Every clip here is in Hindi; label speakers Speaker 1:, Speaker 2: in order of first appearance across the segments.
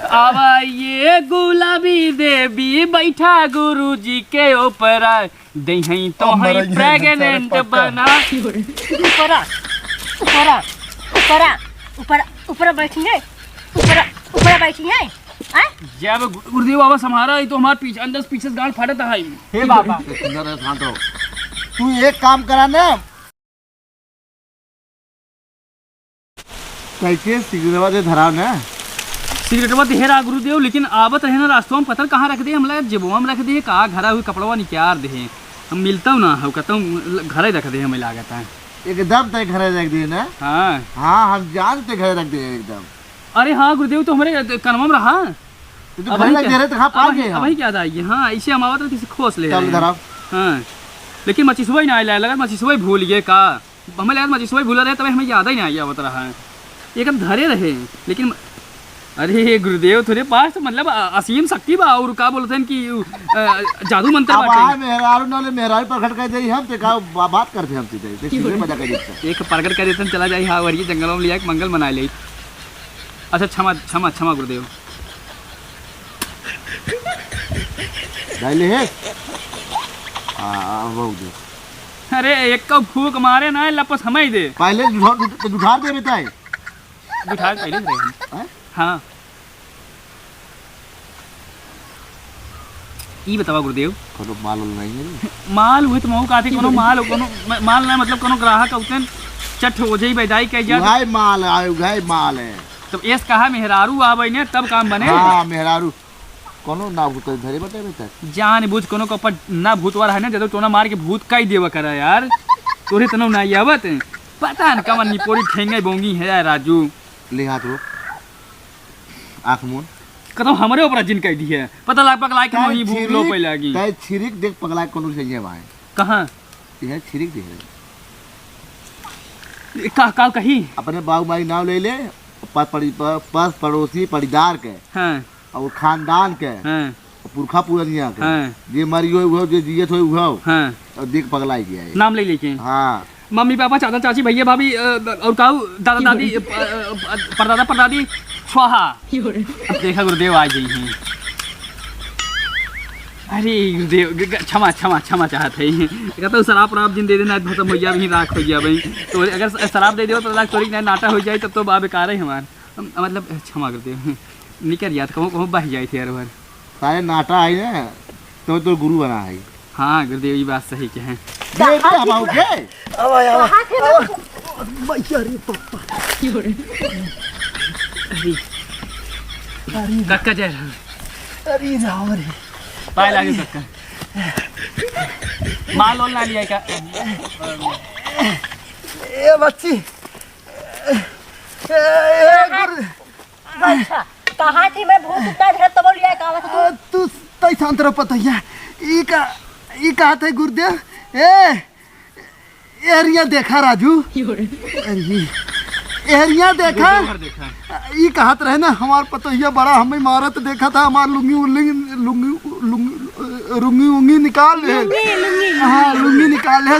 Speaker 1: अब ये गुलाबी देवी बैठा गुरुजी के ऊपर दही तो है प्रेग्नेंट बना।
Speaker 2: ऊपर ऊपर ऊपर ऊपर ऊपर बैठी है, ऊपर ऊपर बैठी है।
Speaker 1: जब गुरुदेव बाबा संभारा तो हमारे पीछे अंदर पीछे गांड फाड़ता है।
Speaker 3: हे बाबा तू एक काम करा ना, कैसे सिगरेटवा दे धराव ना,
Speaker 1: सिगरेटवा दे रहा गुरुदेव, लेकिन आवत रहे ना रास्तों में पत्थर कहाँ रख दे, हमला जेबुआ में रख दे, कहाँ घरा हुई कपड़वा निकाल दे, हम मिलता हूँ ना हम कहता हूँ घर रख दे, हमें लागत है
Speaker 3: एकदम तय घर रख दिए ना।
Speaker 1: हाँ
Speaker 3: हाँ हम जानते घर रख दिए एकदम।
Speaker 1: अरे हाँ गुरुदेव तो हमारे कनमा में रहा
Speaker 3: तो घर लग दे रहे तो हाँ पा गए
Speaker 1: वही क्या आएगी। हाँ ऐसे हम आवत किसी खोस ले
Speaker 3: चल धराव।
Speaker 1: हाँ लेकिन मच्छी सुबह ही ना आया, लगा मच्छी सुबह भूल गए का, हमें लगा मच्छी सुबह भूल रहे तब हमें याद ही नहीं आया बता रहा है एकदम धरे रहे। लेकिन अरे गुरुदेव थोड़े पास तो मतलब असीम शक्ति बा और का बोलते हैं कि जादू मंत्र
Speaker 3: बाटे। मेहरारू नाले मेहरारू पर खटका दे हम ते का बात करते हम सीधे सीधे मजा कर देते
Speaker 1: एक प्रकट कर देते हैं चला जाए। हाँ वही जंगलों में लिया मंगल मना ले। अच्छा क्षमा क्षमा क्षमा गुरुदेव।
Speaker 3: डाले है वो दे।
Speaker 1: अरे एक का फूक मारे ना लपस हमें ही दे,
Speaker 3: पहले उठा दे बेटा है
Speaker 1: बिठा पहले दे हम। हाँ ई बतावा गुरुदेव
Speaker 3: कोनो माल नहीं है
Speaker 1: माल हुए तो महू काथे कोनो माल ना मतलब कोनो ग्राहक उतन चट हो जाई बेदाई कह जा
Speaker 3: भाई माल आयो भाई माल है
Speaker 1: तब एस कहा मेहरारू आवे ने तब काम बने।
Speaker 3: हां मेहरारू कोनो ना भूत धरे बता बेटा
Speaker 1: जान बुझ कोनो को ना भूतवार है ना जब टोना मार के भूत काई देवा करा यार तोरे तनो ना आवत पता न कवन निपोरी ठेंगे बोंगी है यार राजू।
Speaker 3: ले हाथ रो आंख मुन
Speaker 1: कतो हमरे ऊपर जिन कह दी है पता लाग पगला के मोही भूख लो पे लागी
Speaker 3: तय छिरिक देख पगला कोनो सही है भाई
Speaker 1: कहां
Speaker 3: ये छिरिक देख
Speaker 1: का कही
Speaker 3: अपने बाबू भाई नाम ले ले पास पड़ोसी परिदार के
Speaker 1: हां
Speaker 3: और खानदान के
Speaker 1: हां
Speaker 3: पुरखा पुरनिया के
Speaker 1: हां
Speaker 3: जे मरी हो जे जियत हो
Speaker 1: हां
Speaker 3: और देख पगलाई गया है
Speaker 1: नाम ले लेके।
Speaker 3: हां
Speaker 1: मम्मी पापा चाचा चाची भैया भाभी और काऊ दादा दादी परदादा परदादी स्वाहा। अब देखा गुरुदेव आ गई हैं। अरे गुरुदेव क्षमा क्षमा क्षमा चाहते हैं कहता हूँ शराब वराब जिन दे देना खत्म हो गया भी राख हो गया भाई तो अगर शराब दे दो तो लाख चोरी नाटा हो जाए तब तो बेकार है हमार मतलब क्षमा गुरुदेव निकल याद कहूँ कहूँ बह जाए थे यार
Speaker 3: सारे नाटा आई ना तो गुरु बना है।
Speaker 1: हाँ गुरुदेव ये बात सही के हैं। कक्का जय
Speaker 3: अरे राम रे
Speaker 1: पाए लागे कक्का माल और ना लिया का
Speaker 3: ए बच्ची
Speaker 2: कहाँ थी मैं भूत उतना ढेर तो बोल लिया कहाँ
Speaker 3: तू तई सांतरा पतैया ई का थे गुरुदेव ए एरिया देखा राजू एरिया देखा ई कहत रहे ना हमार पतैया बड़ा हमें मारत देखा था हमार लुंगी उंगी निकाल ले। हाँ लुंगी निकाल ले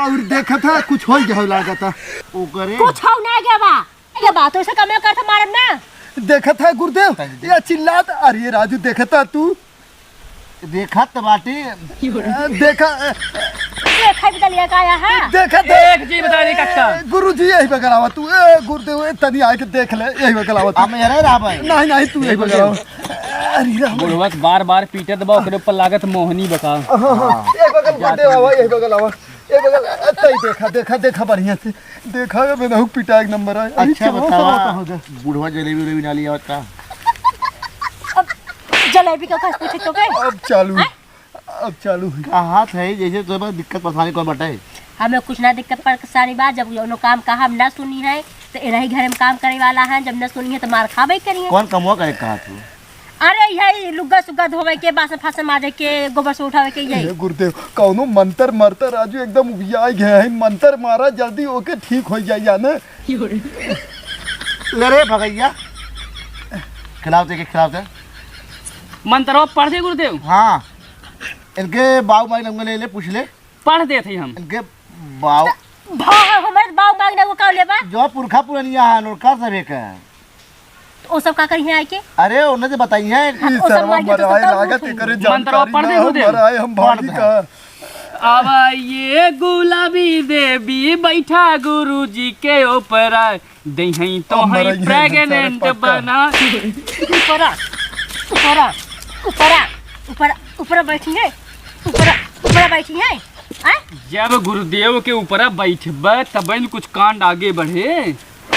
Speaker 3: और देखा था कुछ हो गया लगा था ओ करे
Speaker 2: कुछ हो ना गया बा ये बातों से कम कर था मारम ना
Speaker 3: देखा था गुरुदेव ये चिल्लात अरे राजू देखा था तू देखा तो बाटी देखा
Speaker 2: देखा भी लिया का है
Speaker 3: देखा
Speaker 1: एक जी बता दे कक्का
Speaker 3: गुरुजी यही बगलावा तू ए गुरुदेव तनी आके देख ले यही बगलावा तू हमें रे राव नहीं नहीं तू यही बगलावा अरे राम
Speaker 1: बुढ़वा बार बार पीटे दबा ओकरे ऊपर लागत मोहनी बका
Speaker 3: एक बगल गुरुदेव आवा यही बगलावा एक बगल तई देखा देखा देखा बढ़िया से देखा मैं बहुत पिटा एक नंबर है। अच्छा बतावा बुढ़वा जलेबी उलेबी ना लिया होता
Speaker 2: जलेबी का कुछ पूछे तो के
Speaker 3: अब चालू कहाँ थे जैसे तो दिक्कत परेशानी कौन बताए
Speaker 2: हमें कुछ ना दिक्कत परेशानी बात जब उन्होंने काम कहा हम ना सुनी है तो यही घर में काम करने वाला है जब न सुनी है तो मार खाबे करिए।
Speaker 3: कौन कमवा करे कहा तू
Speaker 2: अरे यही लुग्गा सुग्गा धोवे के बासन फासन मारे के गोबर से उठावे के यही
Speaker 3: गुरुदेव कौनो मंत्र मरता राजू एकदम उबिया गया है मंत्र मारा जल्दी ओके ठीक हो जाए ना लरे भगैया खिलावते के खिलावते
Speaker 1: मंत्र पढ़ दे गुरुदेव।
Speaker 3: हाँ इनके बाऊ माई नंबर ले ले पूछ ले
Speaker 1: पढ़ दे थे हम
Speaker 3: इनके बाऊ
Speaker 2: हमारे बाऊ मांगने को कौन लेबा
Speaker 3: जो पुरखा पुरनिया है और का सबे का
Speaker 2: वो सब का करी है के
Speaker 3: अरे उन्हें से बताई है
Speaker 2: हाँ, ओ सब मार के तो
Speaker 3: मराए
Speaker 2: सब
Speaker 3: लागत
Speaker 2: तो
Speaker 3: करे
Speaker 1: मंत्रवा
Speaker 3: जानकारी
Speaker 1: पढ़ दे
Speaker 3: ना
Speaker 1: गुरुदेव।
Speaker 3: मराए हम भागी का
Speaker 1: अब ये गुलाबी देवी बैठा गुरु जी के ऊपर दही तो
Speaker 3: अब
Speaker 1: है
Speaker 3: मराइए
Speaker 1: प्रेग्नेंट
Speaker 3: बेचारे पक्का।
Speaker 1: बना।
Speaker 2: ऊपरा ऊपरा ऊपरा ऊपरा ऊपरा बैठी है ऊपरा ऊपरा बैठी है आ
Speaker 1: जब गुरुदेव के ऊपर बैठब तब न कुछ कांड आगे बढ़े।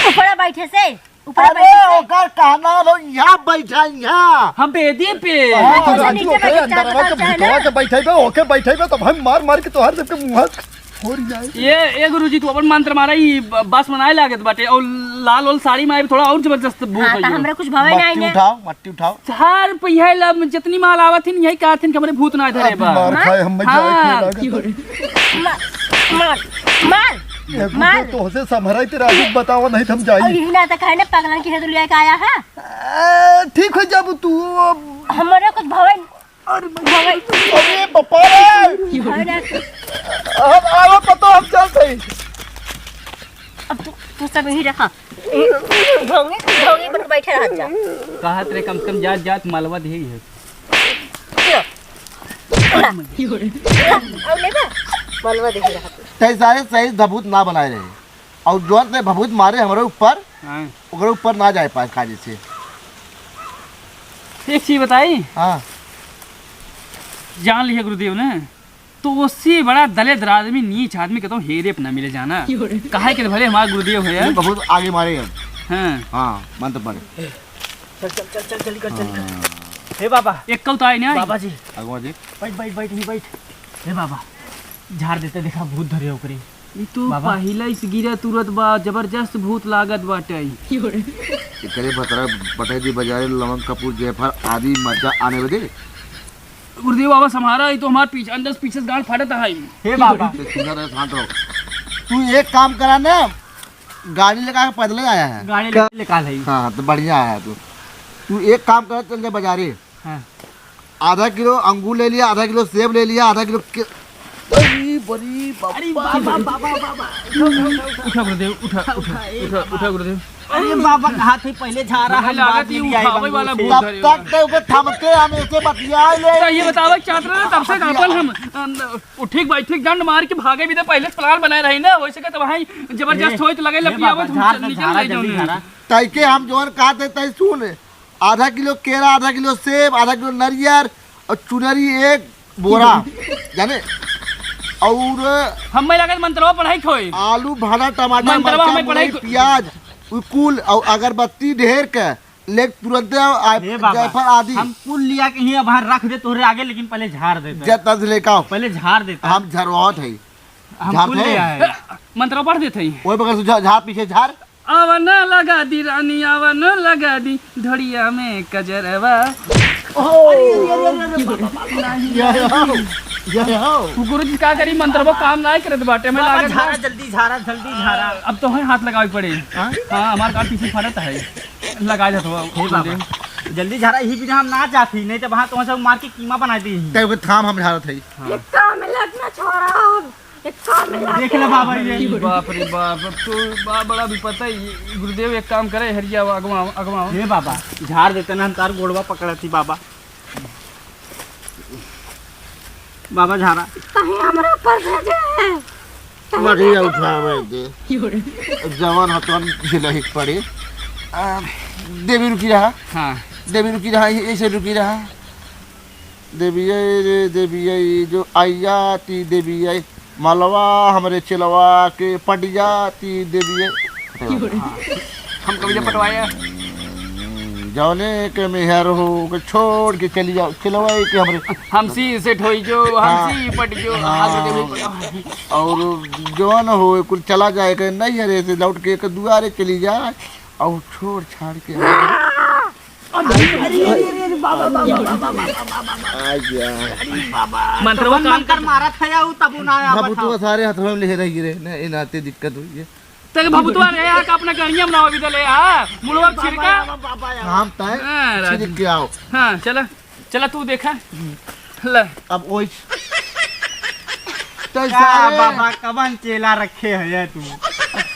Speaker 2: ऊपरा बैठे से ऊपरा
Speaker 3: अरे
Speaker 2: बैठे से
Speaker 3: ओकर कहना लो यहाँ बैठा यहाँ
Speaker 1: हम बेदी पे
Speaker 3: हाँ, तो
Speaker 2: तो
Speaker 3: राजू
Speaker 2: नीचे
Speaker 3: ओकरे
Speaker 2: बैठ के
Speaker 3: अंदरवा के
Speaker 2: चाट चाट
Speaker 3: भुतवा के बैठेबे ओके बैठेबे तब हम मार मार के तोहर सबके मुंह फोड़ जाए।
Speaker 1: ये गुरुजी तू अपन मंत्र मारा ही बस बनाए लागत बाटे और लाल वाल साड़ी में आए थोड़ा और जबरदस्त भूत
Speaker 2: हाँ तो
Speaker 1: है
Speaker 2: हमरा कुछ भवे नहीं ने
Speaker 3: मट्टी उठाओ
Speaker 1: हर पहिया लब जितनी माल आवत थी यही कहत थी कि हमरे भूत ना धरे
Speaker 3: अब
Speaker 1: बा।
Speaker 3: मार खाए हम
Speaker 1: हाँ,
Speaker 3: जाए
Speaker 2: मार मार मार
Speaker 3: तो से समहराई ते राजू बताओ नहीं तो हम
Speaker 2: और
Speaker 3: जाई।
Speaker 2: यही ना तो कहने पगलन की हेतु लिया के आया है
Speaker 3: ठीक हो जब तू
Speaker 2: हमारे कुछ भवे भवे
Speaker 3: अरे पप्पा रे
Speaker 2: भवे ना
Speaker 3: अब आओ पता हम चल सही।
Speaker 2: अब तू सब यही रखा ढोंगे ढोंगे बन बैठे रह जा
Speaker 1: कहत रे कम से कम जात जात मालवा दे है।
Speaker 2: अब ले बा बलवा देख रहा
Speaker 3: तै सारे सही भभूत ना बनाए रहे और जो ने भभूत मारे हमारे ऊपर
Speaker 1: हाँ।
Speaker 3: ओकरे ऊपर ना जाए पास काजे से।
Speaker 1: एक चीज बताई
Speaker 3: हाँ
Speaker 1: जान लिया गुरुदेव ने तो उससे बड़ा दलित आदमी नीच आदमी कहता हूँ हेरे पे ना मिले जाना कहा कि भले हमारा गुरुदेव है।
Speaker 3: भभूत आगे मारे हम।
Speaker 1: हाँ
Speaker 3: हाँ मंत्र पढ़े
Speaker 1: हे बाबा एक कल तो आए नहीं
Speaker 4: बाबा जी
Speaker 3: अगवा जी
Speaker 4: बैठ बैठ बैठ नहीं बैठ हे बाबा झाड़ देते देखा भूत धरे ओकरे
Speaker 1: ये तो
Speaker 4: बाबा।
Speaker 1: पहिला इस गिरा तुरंत बा जबरदस्त भूत लागत बाटे।
Speaker 3: करे बतरा बटाई दी बाजारे लवंग कपूर जयफल आदि मर्चा आने बदे
Speaker 1: गुरुदेव बाबा हमारा ये तो हमारे पीछे अंदर पीछे से गांड फाटता है।
Speaker 4: हे बाबा
Speaker 3: सुंदर है शांत रहो। तू एक काम करा ना गाड़ी लगा के पैदल आया है।
Speaker 4: गाड़ी निकाल है
Speaker 3: हाँ तो बढ़िया आया तू एक काम कर चल जा बाजारे
Speaker 4: हाँ।
Speaker 3: आधा किलो अंगूर ले लिया आधा किलो सेब ले लिया आधा किलो बड़ी बड़ी
Speaker 1: उठा गुरुदेव उठा उठा उठा उठा गुरुदेव।
Speaker 4: अरे बाबा कहा थे पहले झाड़ा हम बाद में भी
Speaker 1: उठावे वाला
Speaker 4: आए
Speaker 1: भूत
Speaker 3: तब
Speaker 1: धरे
Speaker 3: तक ते ऊपर थमके हम ऐसे बतिया ले
Speaker 1: तो ये बतावा चाहते रहे तब से अपन हम उठिक बैठिक डंड मार के भागे भी तो पहले प्लान बनाए रही ना वैसे का तो वहां जबरदस्त होई तो लगे लपियावत हम निकल ले जाओ।
Speaker 3: तय के हम जोन कहा थे तय सुन आधा किलो केला आधा किलो सेब आधा किलो नारियल और चुनरी एक बोरा जाने और
Speaker 1: हमें लगा मंत्रवा पढ़ाई खोई
Speaker 3: आलू भाड़ा टमाटर
Speaker 1: मंत्रवा
Speaker 3: मरचा
Speaker 1: हमें पढ़ाई
Speaker 3: मुरई, प्याज कुल और अगरबत्ती ढेर के ले तुरंत
Speaker 4: हे बाबा
Speaker 3: जायफल आदि
Speaker 4: हम कुल लिया के ही बाहर रख दे तोरे आगे लेकिन पहले झाड़ देते
Speaker 3: जब लेके आओ
Speaker 4: पहले झाड़ देता
Speaker 3: हम झरवात है
Speaker 4: हम कुल ले आए
Speaker 1: मंत्रवा पढ़ देते ही
Speaker 3: वही बगल से झाड़ पीछे झाड़
Speaker 1: आवन लगा दी रानी आवन लगा दी धड़िया में कजरवा। गुरु जी का करी मंत्रवा काम ना करत बाटे में
Speaker 4: बाबा
Speaker 1: लागत
Speaker 4: झाड़ा जल्दी झाड़ा
Speaker 1: अब तो है हाथ लगावे पड़े। हाँ हमारे कान पीछे फटत है लगा जात हुआ
Speaker 4: हे बाबा जल्दी झाड़ा यही भी हम ना जाती नहीं तो वहाँ तो सब मार के कीमा बना दी
Speaker 3: तय वो थाम हम झाड़ थे
Speaker 4: देख ले बाबा ये
Speaker 1: बाप रे बाप अब तो बड़ा विपत है। गुरुदेव एक काम करे हरिया अगवा अगवा
Speaker 4: हे बाबा झाड़ देते ना हम तार गोड़वा पकड़ा थी बाबा बाबा झाड़ा
Speaker 3: बढ़िया उठा दे जवान हतन झिलही पड़े देवी रुकी रहा
Speaker 1: हाँ
Speaker 3: देवी रुकी रहा ऐसे रुकी रहा देवी रे देवी जो आइया ती देवी आई मलवा हमरे चिलवा के पट जाती देवी
Speaker 1: हम कभी जब पटवाया
Speaker 3: जौने के मेहर हो के छोड़ के चली जाओ चिलवाई के हमरे
Speaker 1: हमसी से ठोई जो हमसी पट जो
Speaker 3: और जौन हो कुल चला जाए के नहीं हरे से लौट के दुआरे चली जाए और छोड़ छाड़ के
Speaker 1: मंत्रवा काम
Speaker 4: कर मारा था या तब ना
Speaker 3: भभूतवा सारे हाथों में ले रही रे ना इन आते दिक्कत हुई है
Speaker 1: तक भभुतवा रे यार का अपना करिया बनाओ भी ले हां मुलवा छिड़का
Speaker 3: हम तय
Speaker 1: हाँ,
Speaker 3: छिड़क के आओ
Speaker 1: हाँ चला चला तू देखा ले
Speaker 3: अब ओइ तय
Speaker 4: क्या
Speaker 3: सारे
Speaker 4: बाबा कबन चेला रखे है ये तू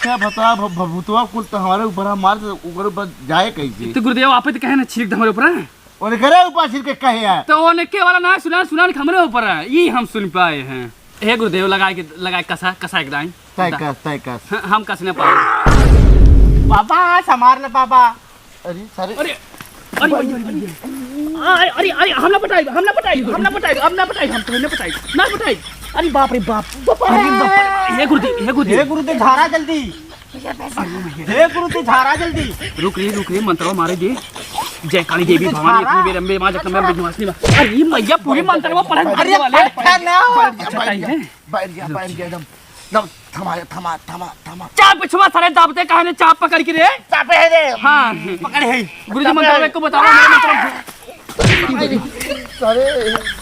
Speaker 3: अच्छा बता भभूतवा कुल तो हमारे ऊपर मार ऊपर ऊपर जाए कैसे
Speaker 1: तो गुरुदेव आप तो कहे ना छिड़क दे हमारे ऊपर है
Speaker 3: और करे ऊपर छिड़के कहे है
Speaker 1: तो ओने वाला ना सुना सुना हमारे ऊपर है ये हम सुन पाए हैं। हे गुरुदेव लगाए कसा एक दाई
Speaker 3: तय कस
Speaker 1: हम कसने पाए।
Speaker 4: बाबा संभाल ले बाबा।
Speaker 3: अरे सारे
Speaker 1: अरे अरे अरे अरे हम ना पटाई हम ना पटाई
Speaker 2: अरे बाप रे बाप
Speaker 1: हे
Speaker 4: गुरुदेव झारा जल्दी, हे गुरुदेव झारा जल्दी।
Speaker 1: रुक रे मंत्रवा मारे दे। जय काली देवी भवानी इतनी बेर अम्बे मां जगदम्बे विष्णुवासिनी। अरे मैया पूरी मंत्रवा पढ़
Speaker 4: अरे
Speaker 1: वाले
Speaker 3: बैठ गया एकदम थमा
Speaker 1: चाप पिछवा सारे दाबते कहने चाप पकड़ के रे
Speaker 3: चापे है रे
Speaker 1: हां
Speaker 4: पकड़ है
Speaker 1: गुरुजी मंत्र को बताओ मेरे मंत्र।
Speaker 3: सारे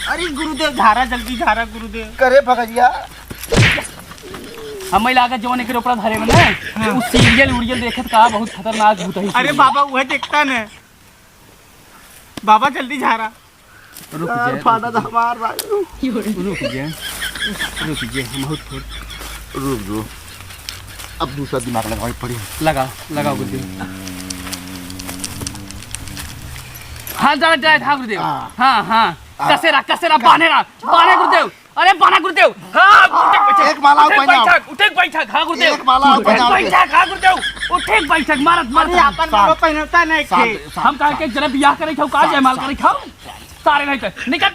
Speaker 4: अरे गुरुदेव झारा जल्दी झारा गुरुदेव।
Speaker 3: करे भगजिया
Speaker 1: हम लागत जवान के ऊपर धरे में ना उस सीरियल उड़ियल देखत का बहुत खतरनाक भूत है।
Speaker 4: अरे बाबा वह देखता न बाबा जल्दी झारा।
Speaker 1: रुक जा
Speaker 3: फाटा था मार भाई
Speaker 1: रुक जा हम बहुत थोड़
Speaker 3: रुक अब दूसरा दिमाग लगाओ पड़ी
Speaker 1: लगा गुरुदेव। हाँ जा गुरुदेव हाँ कसेरा बाने गुरुदेव। अरे बाना गुरुदेव हाँ
Speaker 3: एक माला
Speaker 1: उठे बैठक हाँ गुरुदेव
Speaker 3: एक माला
Speaker 1: बैठक हाँ गुरुदेव उठे बैठक मारत
Speaker 4: अरे अपन बाबा पहनता नहीं थे
Speaker 1: हम कह के जरा बियाह करे खाओ का जयमाल करे खाओ सारे नहीं तो निकल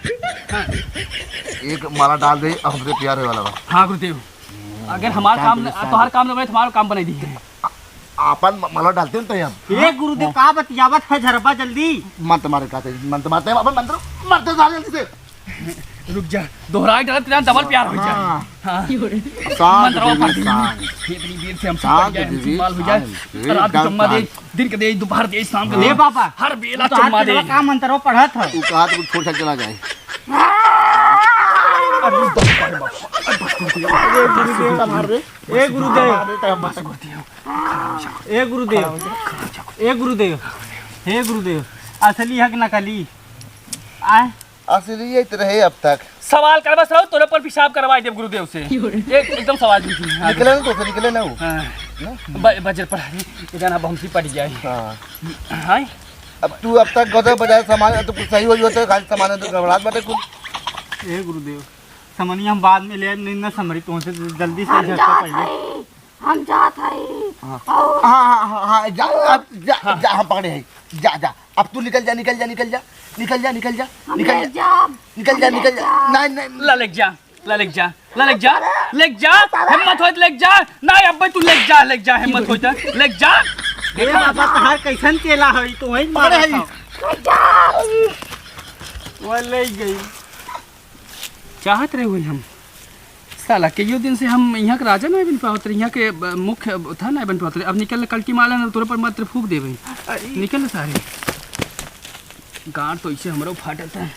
Speaker 3: एक माला डाल दे अब हमसे प्यार वाला बा।
Speaker 1: हाँ गुरुदेव अगर हमारा काम तुम्हारा काम न बने तुम्हारा काम बना दी
Speaker 3: अपन माला डालते हैं तो हम
Speaker 4: हे गुरुदेव का बतियावत है झरबा जल्दी
Speaker 3: मंत्र मारे कहते मंत्र मारते हैं अपन मंत्र मारते सारे जल्दी से
Speaker 1: रुक जा दोहराई डाल तेरा डबल प्यार हो जाए। हाँ मंत्रवा पढ़ दी इतनी देर से हम सब गए हम माल हो जाए रात को चम्मा दे दिन के दे दोपहर दे शाम के दे
Speaker 4: बाबा
Speaker 1: हर बेला चम्मा दे
Speaker 4: का मंत्र पढ़त है
Speaker 3: तू कहा तो छोड़ चला जाए
Speaker 4: ए गुरुदेव हे गुरुदेव असली हक नकली आए
Speaker 3: असली ये रहे अब तक
Speaker 1: सवाल कर बस रहो तोरे पर पेशाब करवाई देव गुरुदेव से एकदम सवाल पूछी
Speaker 3: निकले ना तो निकले ना वो
Speaker 1: बजर पढ़ा इधर अब हमसी पड़ जाए।
Speaker 3: हाँ
Speaker 1: हाय
Speaker 3: अब तू अब तक गदर बजाय सामान तो कुछ सही हो जाता है खाली सामान तो गड़बड़ाहट बाटे कुछ।
Speaker 4: हे गुरुदेव समझिए हम बाद में ले नहीं ना समझी तुमसे जल्दी से झटका पहले
Speaker 2: हम जात है
Speaker 3: हाँ जा हम पकड़े हैं जा अब तू निकल जा नहीं लेक जा हिम्मत होत लेक जा नहीं अब तू लेक जा हिम्मत होत लेक जा।
Speaker 4: हे बाबा तहार कैसन केला है तो वही मारे है वो ले गई
Speaker 1: चाहत रहे हुए हम साला के दिन से हम यहाँ के राजा नहीं बन पावत रहे यहाँ के मुख्य था नहीं बन पावत रहे। अब निकल कल की माला ना तोरे पर मात्र फूक दे भाई निकल सारे गांठ तो इसे हमारा फाटता है।